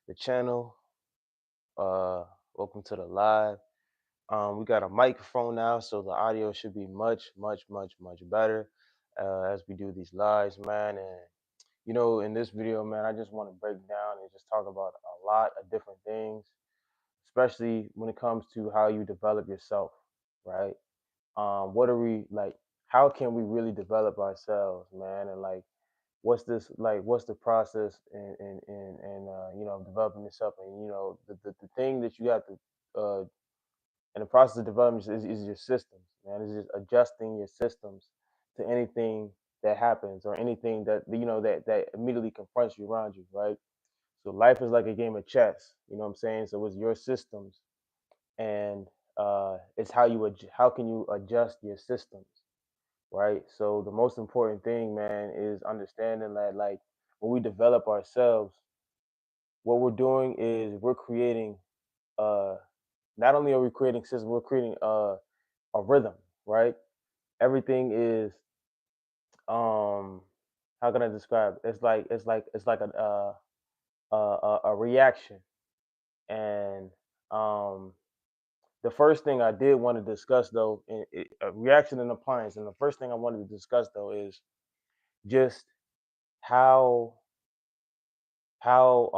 the channel. Uh, Welcome to the live. We got a microphone now, so the audio should be much better as we do these lives, man. And in this video, man, I just want to break down and just talk about a lot of different things, especially when it comes to how you develop yourself, right? What are we like? How can we really develop ourselves, man? And like, what's the process and developing yourself, and the thing that you have to in the process of development is your systems, man. It's just adjusting your systems to anything that happens or anything that that immediately confronts you around you, right? So life is like a game of chess, you know what I'm saying? So it's your systems, and it's how can you adjust your systems, right? So the most important thing, man, is understanding that like when we develop ourselves, what we're doing is we're creating uh not only are we creating systems, we're creating a rhythm, right? Everything is how can I describe it? It's like a reaction. And um the first thing I did want to discuss though, a reaction and appliance, and the first thing I wanted to discuss though is just how how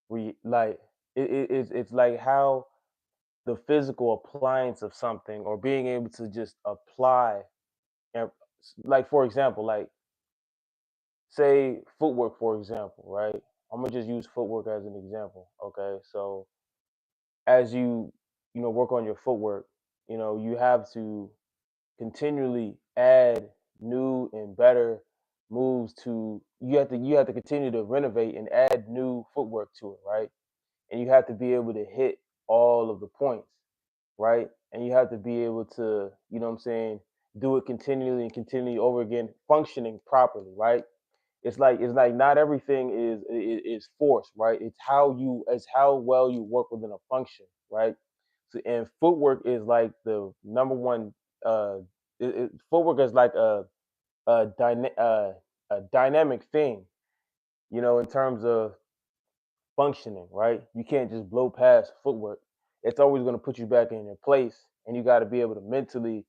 we like it's like how the physical appliance of something or being able to just apply and like for example, like say footwork, for example, right? I'm gonna just use footwork as an example. Okay, so as work on your footwork, you have to continually add new and better moves to you have to continue to renovate and add new footwork to it, right? And you have to be able to hit all of the points, right? And you have to be able to, what I'm saying, do it continually and continually over again, functioning properly, right? It's like not everything is force, right? It's how well you work within a function, right? So, and footwork is like the number one. Footwork is like a dynamic thing, in terms of functioning, right? You can't just blow past footwork. It's always going to put you back in your place, and you got to be able to mentally.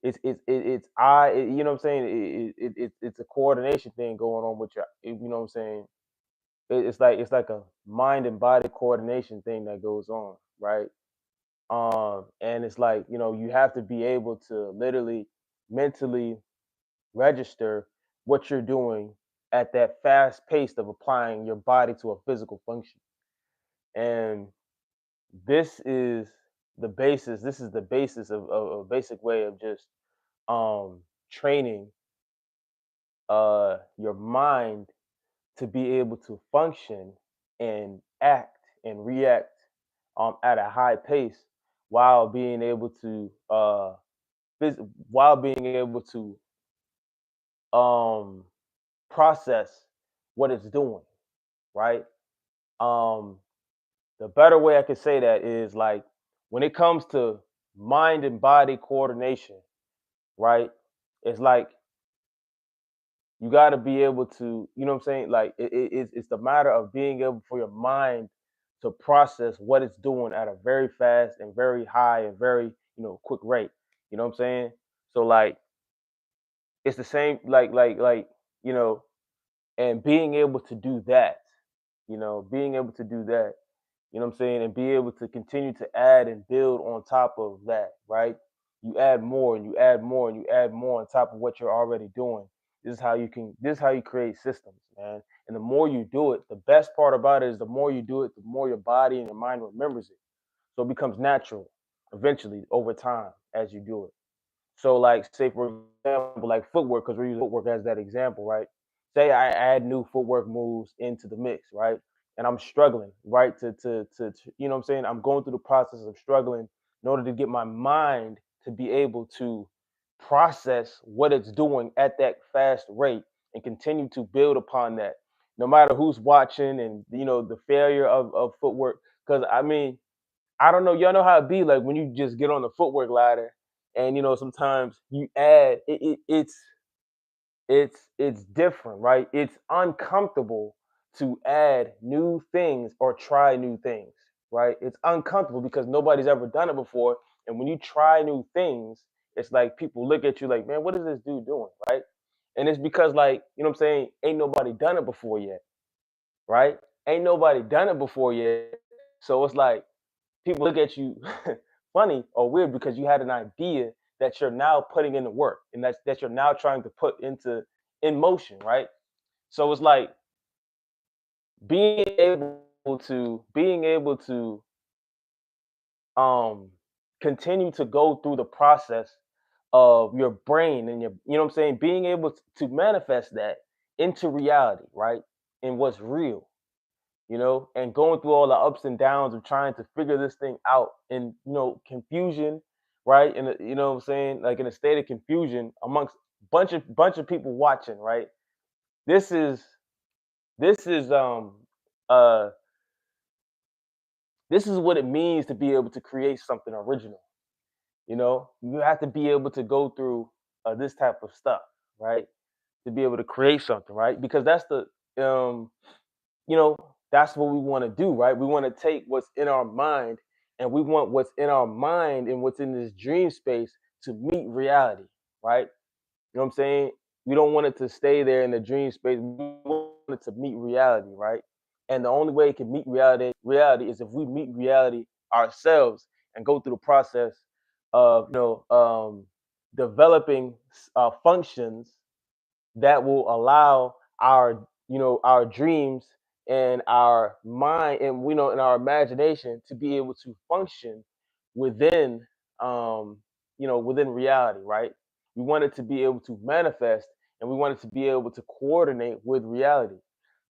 You know what I'm saying? It's a coordination thing going on with your. You know what I'm saying? It's like a mind and body coordination thing that goes on, right? And it's like you have to be able to literally mentally register what you're doing at that fast pace of applying your body to a physical function. And this is this is the basis of a basic way of just training your mind to be able to function and act and react at a high pace while being able to phys- while being able to um process what it's doing, right? um the better way I could say that is like when it comes to mind and body coordination, right? It's like you got to be able to, what I'm saying? Like it's the matter of being able for your mind to process what it's doing at a very fast and very high and very, quick rate. You know what I'm saying? So like it's the same you know, and being able to do that, being able to do that, you know what I'm saying, and be able to continue to add and build on top of that, right? You add more and you add more and you add more on top of what you're already doing. This is how you create systems, man. And the more you do it, the best part about it is the more you do it, the more your body and your mind remembers it. So it becomes natural eventually over time as you do it. So, like, say for example, like footwork, because we're using footwork as that example, right? Say I add new footwork moves into the mix, right? And I'm struggling, right? To you know what I'm saying? I'm going through the process of struggling in order to get my mind to be able to process what it's doing at that fast rate and continue to build upon that, no matter who's watching and the failure of footwork. Because I mean, I don't know. Y'all know how it be like when you just get on the footwork ladder, and sometimes you add. It's different, right? It's uncomfortable to add new things or try new things, right? It's uncomfortable because nobody's ever done it before. And when you try new things, it's like people look at you like, man, what is this dude doing, right? And it's because, like, you know what I'm saying, ain't nobody done it before yet, right? Ain't nobody done it before yet. So it's like people look at you funny or weird because you had an idea that you're now putting into work and that you're now trying to put into in motion, right? So it's like being able to um continue to go through the process of your brain and your, you know what I'm saying, being able to manifest that into reality, right? And what's real, and going through all the ups and downs of trying to figure this thing out and, confusion, right? And you know what I'm saying, like in a state of confusion amongst bunch of people watching, right? This is this is uh this is what it means to be able to create something original. You have to be able to go through this type of stuff, right? To be able to create something, right? Because that's the um you know that's what we want to do, right? We want to take what's in our mind, and we want what's in our mind and what's in this dream space to meet reality, right? You know what I'm saying? We don't want it to stay there in the dream space. We want it to meet reality, right? And the only way it can meet reality is if we meet reality ourselves and go through the process of, developing functions that will allow our dreams and our mind and and our imagination to be able to function within within reality, right? We want it to be able to manifest, and we want it to be able to coordinate with reality.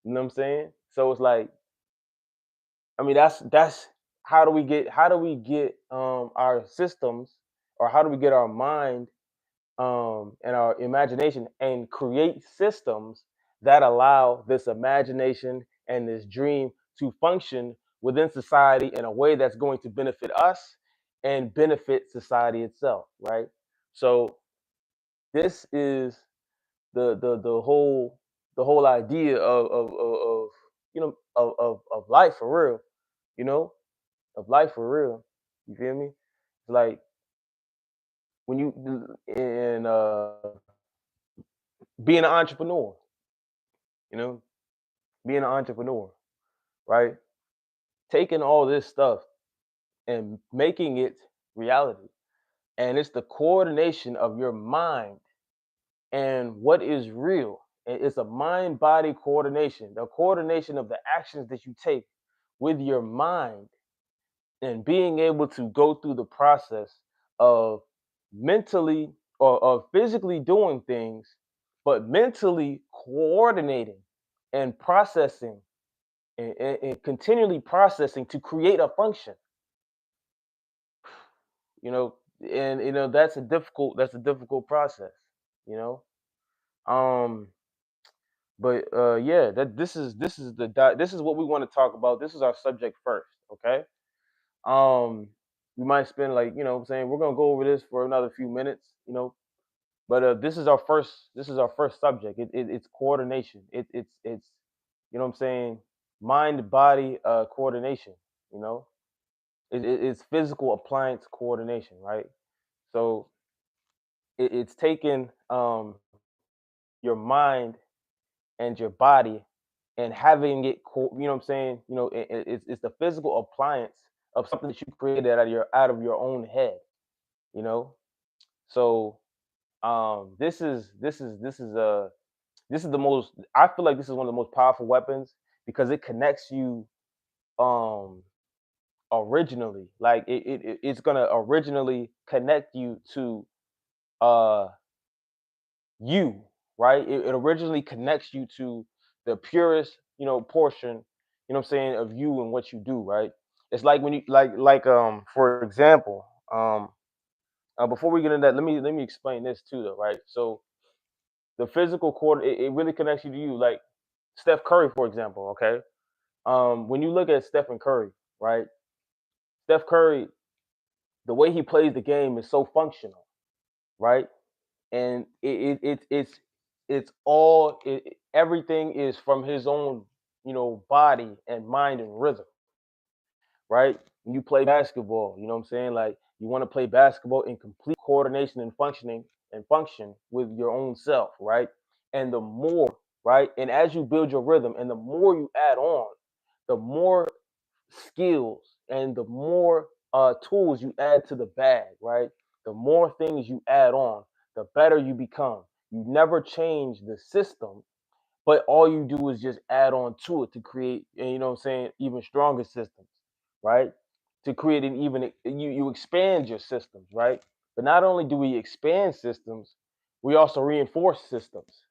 You know what I'm saying? So it's like, I mean, that's how do we get our systems, or how do we get our mind and our imagination and create systems that allow this imagination and this dream to function within society in a way that's going to benefit us and benefit society itself, right? So this is the whole idea of of life for real, you know, of life for real. You feel me? It's like when you and being an entrepreneur, you know, being an entrepreneur, right? Taking all this stuff and making it reality. And it's the coordination of your mind and what is real. It's a mind body coordination, the coordination of the actions that you take with your mind, and being able to go through the process of mentally or physically doing things, but mentally coordinating and processing and continually processing to create a function, you know and that's a difficult process, you know um but yeah, that this is what we want to talk about. This is our subject first, okay? We might spend, like, what I'm saying, we're going to go over this for another few minutes, but this is our first subject. It's coordination. It's you know what I'm saying, mind body coordination, you know it's physical appliance coordination, right? So it's taking your mind and your body and having it, you know what I'm saying, it's the physical appliance of something that you created out of your own head, you know. So this is the most, I feel like this is one of the most powerful weapons because it connects you um originally, like it's gonna originally connect you to uh you, right? It originally connects you to the purest, portion, what I'm saying, of you and what you do, right? It's like when you for example, before we get into that, let me explain this too, though, right? So the physical cord, it really connects you to you. Like Steph Curry, for example, okay? When you look at Stephen Curry, right? Steph Curry, the way he plays the game is so functional, right? And it's everything is from his own, body and mind and rhythm, right? When you play basketball, you know what I'm saying? Like you want to play basketball in complete coordination and functioning and function with your own self, right? And the more, right? And as you build your rhythm and the more you add on, the more skills and the more tools you add to the bag, right? The more things you add on, the better you become. You never change the system, but all you do is just add on to it to create, and you know what I'm saying, even stronger systems, right? To create an even you expand your systems, right? But not only do we expand systems, we also reinforce systems.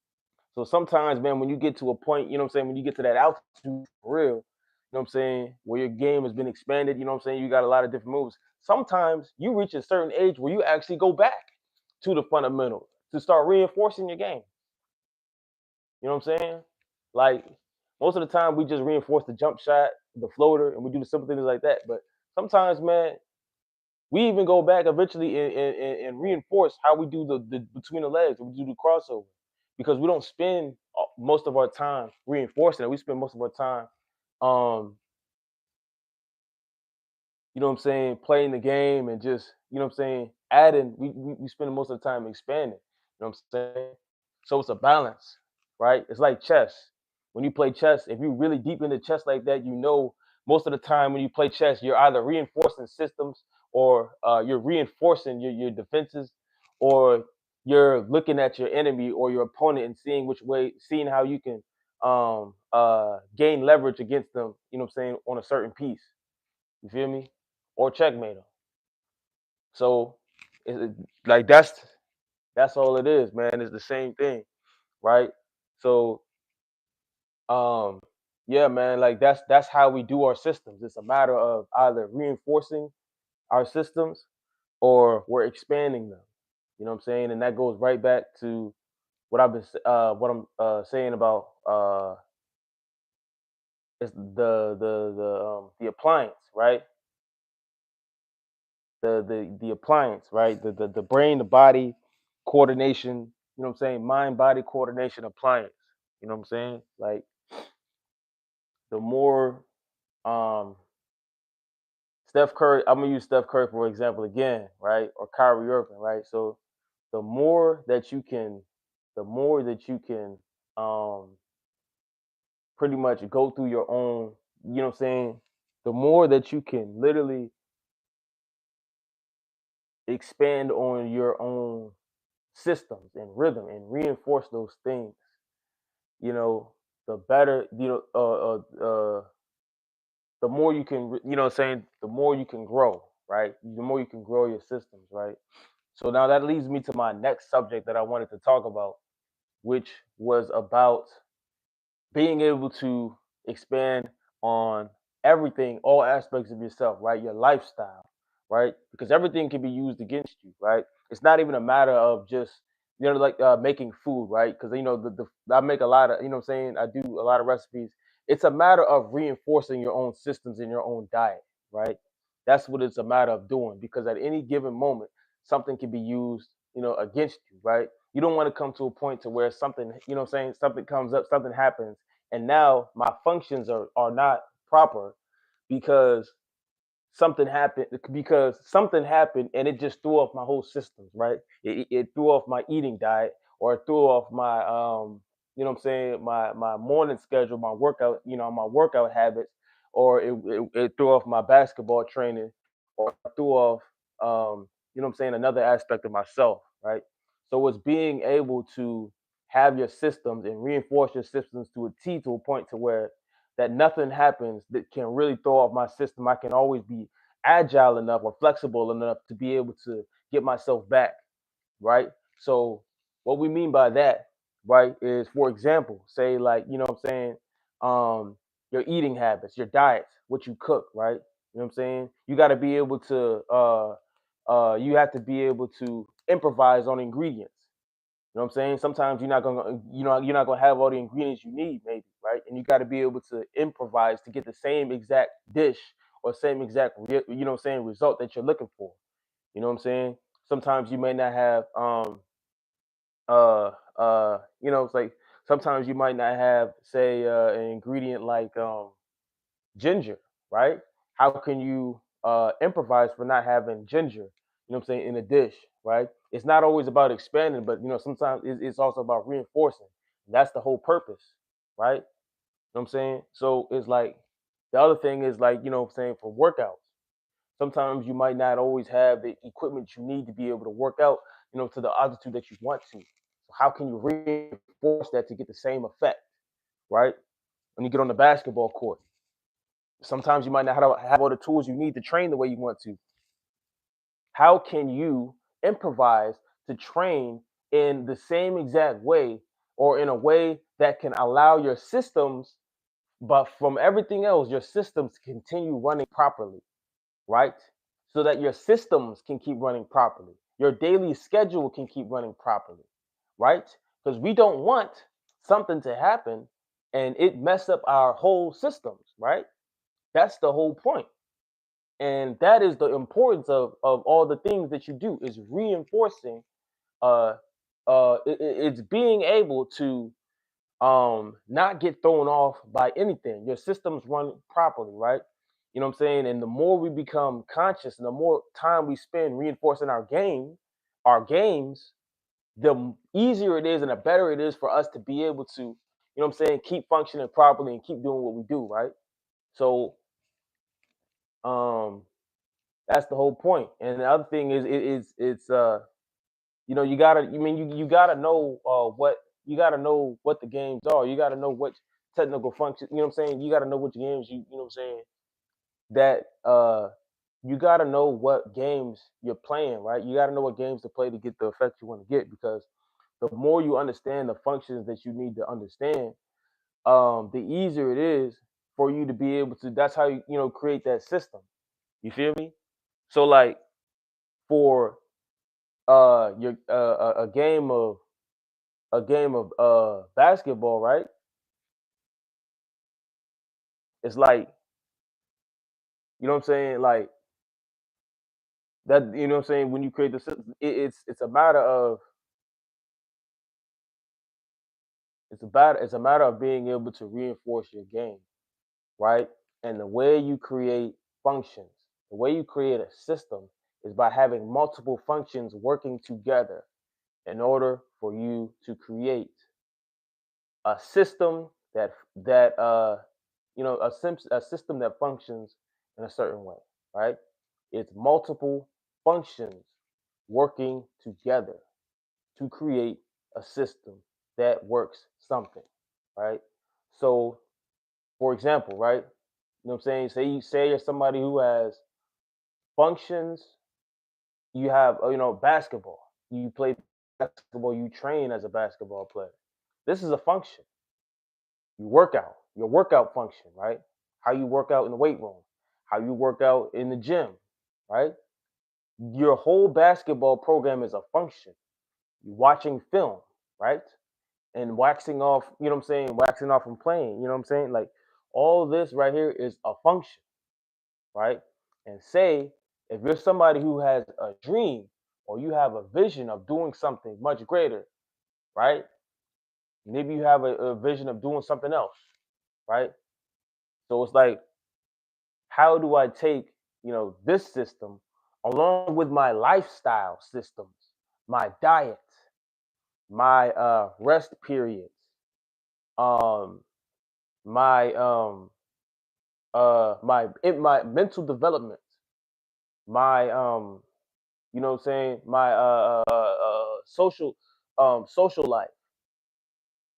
So sometimes, man, when you get to a point, you know what I'm saying, when you get to that altitude for real, you know what I'm saying, where your game has been expanded, you know what I'm saying, you got a lot of different moves. Sometimes you reach a certain age where you actually go back to the fundamentals to start reinforcing your game. You know what I'm saying? Like most of the time we just reinforce the jump shot, the floater, and we do the simple things like that. But sometimes, man, we even go back eventually and reinforce how we do the between the legs, we do the crossover, because we don't spend most of our time reinforcing it. We spend most of our time, um, you know what I'm saying, playing the game and just, you know what I'm saying, adding. We spend most of the time expanding. You know what I'm saying? So it's a balance, right? It's like chess. When you play chess, if you're really deep into chess like that, you know most of the time when you play chess, you're either reinforcing systems or you're reinforcing your defenses, or you're looking at your enemy or your opponent and seeing which way, seeing how you can gain leverage against them, you know what I'm saying, on a certain piece. You feel me? Or checkmate them. So, like that's all it is, man. It's the same thing, right? So, um, yeah, man. Like that's how we do our systems. It's a matter of either reinforcing our systems or we're expanding them. You know what I'm saying? And that goes right back to what I'm saying about it's the appliance, right? The appliance, right? The brain, the body coordination, you know what I'm saying? Mind body coordination appliance. You know what I'm saying? Like the more um Steph Curry, I'm gonna use Steph Curry for example again, right? Or Kyrie Irving, right? So the more that you can the more that you can um pretty much go through your own, you know what I'm saying? The more that you can literally expand on your own systems and rhythm and reinforce those things, you know, the better, the more you can, you know what I'm saying, the more you can grow, right? The more you can grow your systems, right? So now that leads me to my next subject that I wanted to talk about, which was about being able to expand on everything, all aspects of yourself, right? Your lifestyle, right? Because everything can be used against you, right? It's not even a matter of just, like making food, right? Because the I make a lot of, you know what I'm saying, I do a lot of recipes. It's a matter of reinforcing your own systems in your own diet, right? That's what it's a matter of doing, because at any given moment, something can be used, against you, right? You don't want to come to a point to where something, you know what I'm saying, something comes up, something happens, and now my functions are not proper because something happened and it just threw off my whole systems, right? It threw off my eating diet, or it threw off my you know what I'm saying, my morning schedule, my workout habits, or it threw off my basketball training, or it threw off you know what I'm saying, another aspect of myself, right? So it's being able to have your systems and reinforce your systems to a T, to a point to where that nothing happens that can really throw off my system. I can always be agile enough or flexible enough to be able to get myself back, right? So what we mean by that, right, is, for example, say, like, you know what I'm saying, your eating habits, your diets, what you cook, right? You know what I'm saying? You got to be able to you have to be able to improvise on ingredients. You know what I'm saying? Sometimes you're not gonna have all the ingredients you need, maybe, right? And you got to be able to improvise to get the same exact dish or same exact, you know what I'm saying, result that you're looking for. You know what I'm saying? Sometimes you may not have it's like Sometimes you might not have, say, an ingredient like ginger, right? How can you improvise for not having ginger? You know what I'm saying, in a dish, right? It's not always about expanding, but sometimes it's also about reinforcing. That's the whole purpose, right? You know what I'm saying? So it's like the other thing is like, what I'm saying, for workouts. Sometimes you might not always have the equipment you need to be able to work out, to the altitude that you want to. So how can you reinforce that to get the same effect, right? When you get on the basketball court, sometimes you might not have all the tools you need to train the way you want to. How can you improvise to train in the same exact way, or in a way that can allow your systems, but from everything else, your systems continue running properly, right? So that your systems can keep running properly. Your daily schedule can keep running properly, right? Because we don't want something to happen and it mess up our whole systems, right? That's the whole point. And that is the importance of all the things that you do, is reinforcing uh it's being able to not get thrown off by anything. Your systems run properly, right? You know what I'm saying? And the more we become conscious and the more time we spend reinforcing our games, the easier it is and the better it is for us to be able to, what I'm saying, keep functioning properly and keep doing what we do, right? So um that's the whole point. And the other thing is it's you gotta, you gotta know what the games are. You gotta know what technical function, you know what I'm saying? You gotta know which games you know what I'm saying, that you gotta know what games you're playing, right? You gotta know what games to play to get the effect you want to get, because the more you understand the functions that you need to understand, the easier it is for you to be able to, that's how you create that system. You feel me? So like, for your a game of basketball, right? It's like, you know what I'm saying, like that, you know what I'm saying, when you create the system, it's a matter of, it's a matter of being able to reinforce your game, right? And the way you create functions, the way you create a system, is by having multiple functions working together in order for you to create a system a system that functions in a certain way, right? It's multiple functions working together to create a system that works something, right? So, for example, right? You know what I'm saying? Say you're somebody who has functions. You have, basketball. You play basketball. You train as a basketball player. This is a function. You work out, your workout function, right? How you work out in the weight room, how you work out in the gym, right? Your whole basketball program is a function. You're watching film, right? And waxing off, waxing off and playing, you know what I'm saying? Like, all this right here is a function, right? And say, if you're somebody who has a dream, or you have a vision of doing something much greater, right? Maybe you have a vision of doing something else, right? So it's like, how do I take, this system along with my lifestyle systems, my diet, my rest periods, um, my mental development, my what I'm saying, my social life,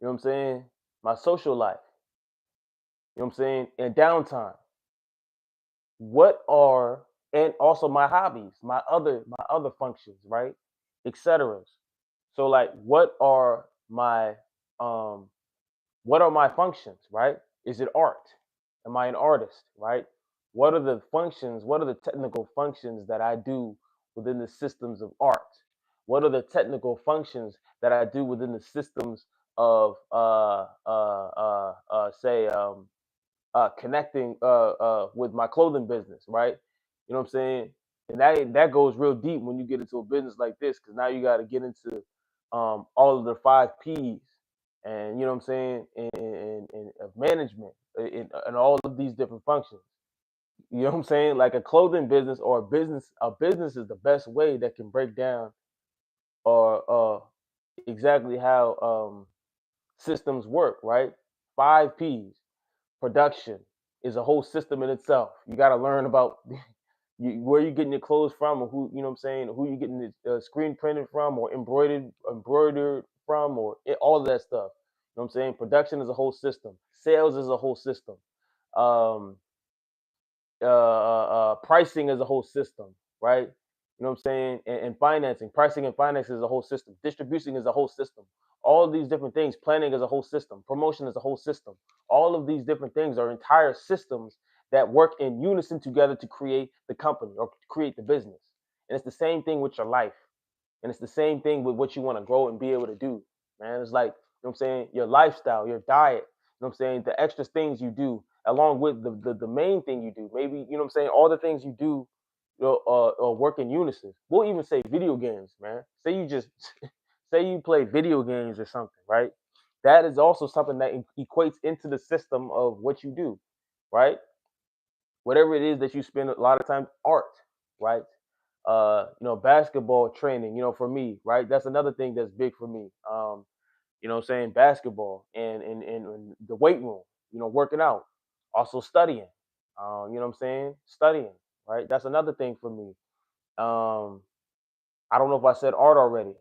you know what I'm saying, my social life, you know what I'm saying, and downtime. What are, and also my hobbies, my other functions, right, etc. So like, um what are my functions, right? Is it art? Am I an artist, right? What are the functions, what are the technical functions that I do within the systems of art? What are the technical functions that I do within the systems of say, connecting with my clothing business, right? You know what I'm saying? And that goes real deep when you get into a business like this, because now you got to get into all of the five P's. and you know what I'm saying, and of management in all of these different functions. You know what I'm saying? Like a clothing business or a business is the best way that can break down or exactly how systems work, right? 5 P's. Production is a whole system in itself. You got to learn about where you getting your clothes from, or who, you know what I'm saying, who you getting the screen printed from, or embroidered from, or all of that stuff. You know what I'm saying? Production is a whole system. Sales is a whole system. Um, Pricing is a whole system, right? You know what I'm saying? And financing, pricing and financing is a whole system. Distribution is a whole system. All of these different things, planning is a whole system. Promotion is a whole system. All of these different things are entire systems that work in unison together to create the company or create the business. And it's the same thing with your life. And it's the same thing with what you want to grow and be able to do, man. It's like, you know what I'm saying, your lifestyle, your diet, you know what I'm saying, the extra things you do, along with the main thing you do. Maybe, you know what I'm saying, all the things you do work in unison. We'll even say video games, man. Say you just say you play video games or something, right? That is also something that equates into the system of what you do, right? Whatever it is that you spend a lot of time, art, right? Basketball training, for me, right? That's another thing that's big for me. Saying basketball and the weight room, working out, also studying. You know what I'm saying? Studying, right? That's another thing for me. Um, I don't know if I said art already. You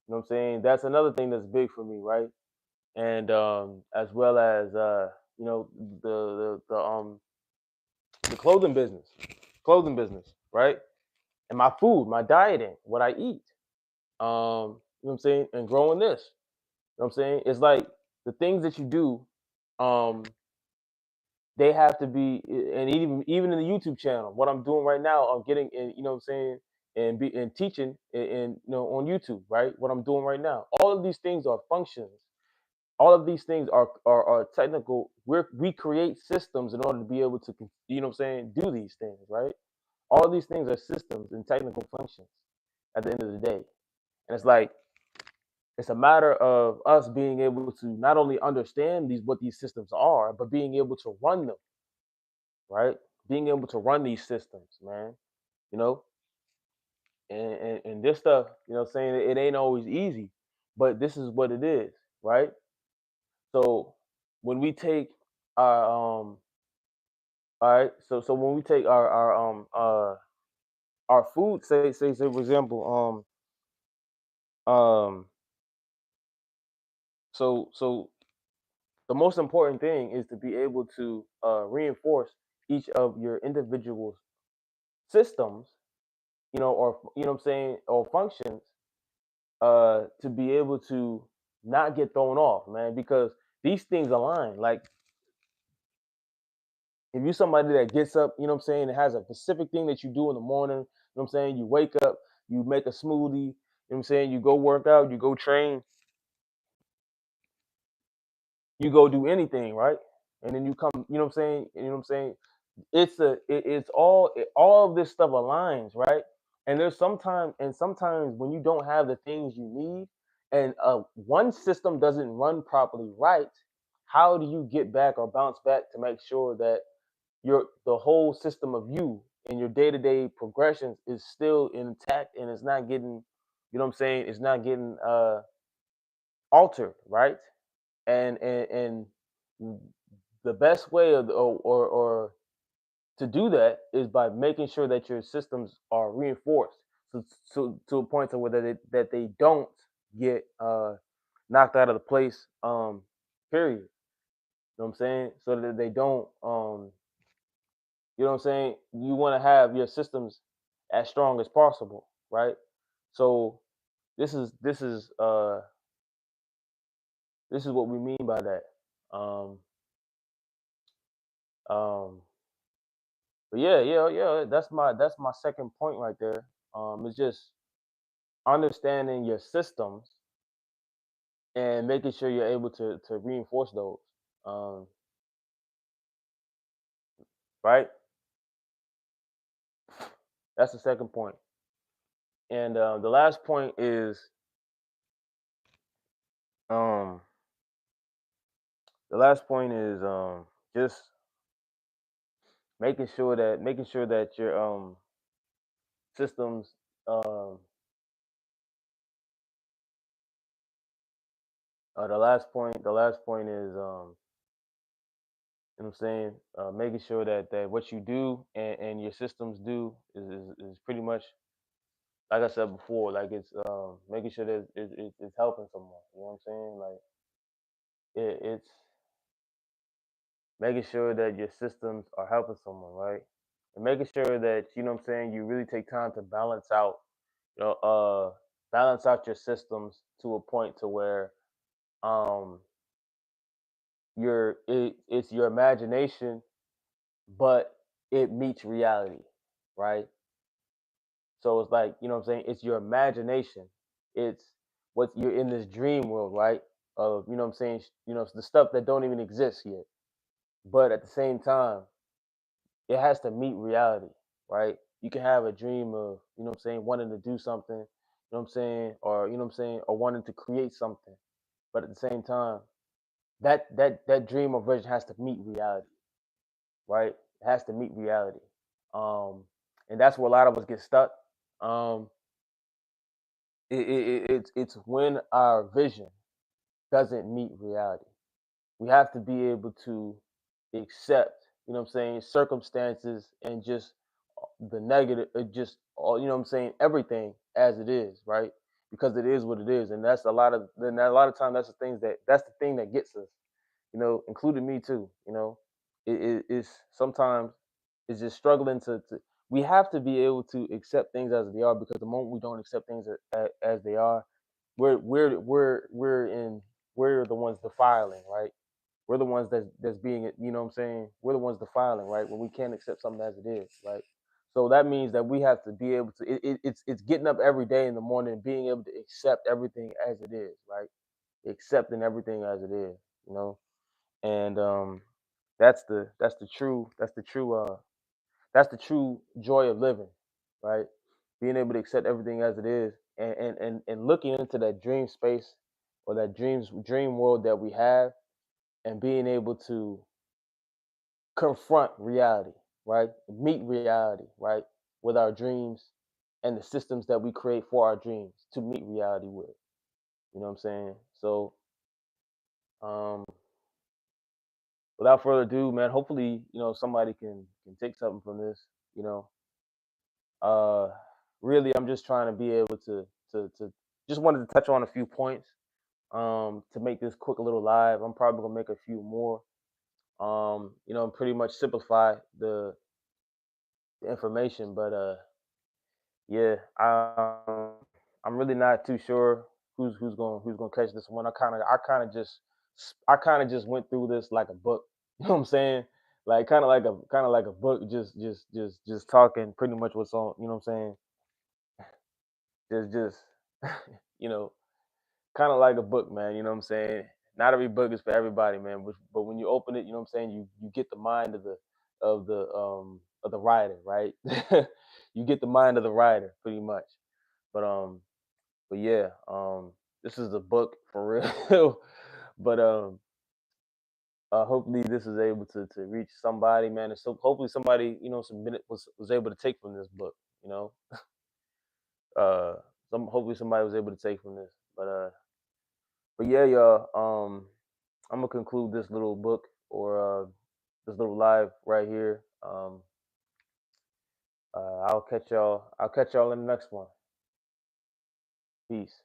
know what I'm saying? That's another thing that's big for me, right? And as well as you know, the clothing business, right? And my food, my dieting, what I eat. You know what I'm saying? And growing this. You know what I'm saying? It's like the things that you do, um, they have to be, and even in the YouTube channel, what I'm doing right now, I'm getting, in, you know what I'm saying, and teaching, and on YouTube, right? What I'm doing right now, all of these things are functions. All of these things are technical. We create systems in order to be able to, you know what I'm saying, do these things, right? All of these things are systems and technical functions at the end of the day. And it's like it's a matter of us being able to not only understand what these systems are, but being able to run them, right? Being able to run these systems, man. You know, and this stuff, saying it ain't always easy, but this is what it is, right? So when we take our all right, so when we take our food, say for example, so the most important thing is to be able to reinforce each of your individual systems, or what I'm saying, or functions, to be able to not get thrown off, man, because these things align. Like if you're somebody that gets up, you know what I'm saying, it has a specific thing that you do in the morning, you know what I'm saying, you wake up, you make a smoothie, you know what I'm saying, you go work out, you go train, you go do anything, right? And then you come, it's all of this stuff aligns, right? And sometimes when you don't have the things you need, and one system doesn't run properly, right? How do you get back or bounce back to make sure that the whole system of you and your day-to-day progressions is still intact and it's not getting, you know what I'm saying, it's not getting altered, right? And the best way or to do that is by making sure that your systems are reinforced, so to a point to where that they don't get knocked out of the place, period. You know what I'm saying? So that they don't, you know what I'm saying, you want to have your systems as strong as possible, right? So this is what we mean by that. um um but yeah, yeah, yeah, that's my second point right there. It's just understanding your systems and making sure you're able to reinforce those, um, right? That's the second point. And the last point is, um, The last point is just making sure that your systems um the last point is you know what I'm saying, making sure that what you do and your systems do is pretty much like I said before, like it's making sure that it's helping someone. You know what I'm saying? Like it's making sure that your systems are helping someone, right? And making sure that you know what I'm saying, you really take time to you know, balance out your systems to a point to where um it's your imagination, but it meets reality, right? So it's like, you know what I'm saying? It's your imagination. It's what you're in this dream world, right? Of, you know what I'm saying? You know, it's the stuff that don't even exist yet. But at the same time, it has to meet reality, right? You can have a dream of, you know what I'm saying, wanting to do something, you know what I'm saying, or you know what I'm saying, or wanting to create something. But at the same time, that dream or vision has to meet reality, right? It has to meet reality. Um, and that's where a lot of us get stuck. Um, it's when our vision doesn't meet reality. We have to be able to accept, you know what I'm saying, circumstances and just the negative, just all, you know what I'm saying, everything as it is, right? Because it is what it is, and that's a lot of then a lot of time that's the thing that gets us, you know, including me too. You know, it's sometimes it's just struggling to. We have to be able to accept things as they are because the moment we don't accept things as they are, we're in we're the ones defiling, right? We're the ones that's being, you know what I'm saying? We're the ones defiling, right? When we can't accept something as it is, right? So that means that we have to be able to. It's getting up every day in the morning and being able to accept everything as it is, right? Accepting everything as it is, you know. And that's the true joy of living, right? Being able to accept everything as it is, and looking into that dream space or that dream world that we have, and being able to confront reality, right? Meet reality, right? With our dreams and the systems that we create for our dreams to meet reality with. You know what I'm saying? So, um, without further ado, man, hopefully, you know, somebody can take something from this. You know, uh, really, I'm just trying to be able to just wanted to touch on a few points. To make this quick little live, I'm probably gonna make a few more. You know, and pretty much simplify the information, but yeah, I'm really not too sure who's gonna catch this one. I kind of just went through this like a book. You know what I'm saying? Like kind of like a book, just talking pretty much what's on. You know what I'm saying? Just you know, kind of like a book, man. You know what I'm saying? Not every book is for everybody, man. But when you open it, you know what I'm saying. You get the mind of the writer, right? You get the mind of the writer, pretty much. But but yeah, this is a book for real. But hopefully this is able to reach somebody, man. And so hopefully somebody, you know, was able to take from this book, you know. Uh, hopefully somebody was able to take from this. But yeah, y'all. I'm gonna conclude this little book or this little live right here. I'll catch y'all. I'll catch y'all in the next one. Peace.